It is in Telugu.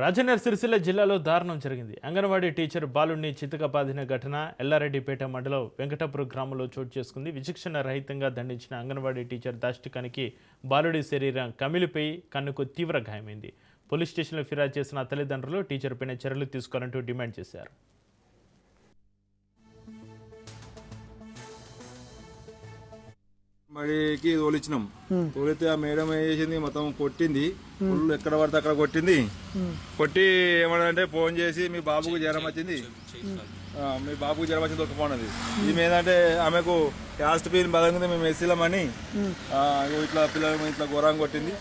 రాజన్న సిరిసిల్ల జిల్లాలో దారుణం జరిగింది. అంగన్వాడీ టీచర్ బాలుడిని చితకబాదిన ఘటన ఎల్లారెడ్డిపేట మండలం వెంకటాపురం గ్రామంలో చోటు చేసుకుంది. విచక్షణ రహితంగా దండించిన అంగన్వాడీ టీచర్ దాష్టికానికి బాలుడి శరీరం కమిలిపోయి కన్నుకు తీవ్ర గాయమైంది. పోలీస్ స్టేషన్లో ఫిర్యాదు చేసిన తల్లిదండ్రులు టీచర్ పైన చర్యలు తీసుకోవాలంటూ డిమాండ్ చేశారు. మడికి తోలిచ్చినాం. తోలితే ఆ మేడం ఏం చేసింది, మొత్తం కొట్టింది. ఫుల్ ఎక్కడ పడితే అక్కడ కొట్టింది. కొట్టి ఏమన్నాడంటే ఫోన్ చేసి మీ బాబుకు జ్వరం వచ్చింది, మీ బాబుకు జ్వరం వచ్చింది ఒక్కపోనది. ఈమె ఏంటంటే ఆమెకు క్యాస్ట్ పీన్ బలంగా మేము ఎస్సీలమని ఇట్లా పిల్లలు ఇట్లా ఘోరంగా కొట్టింది.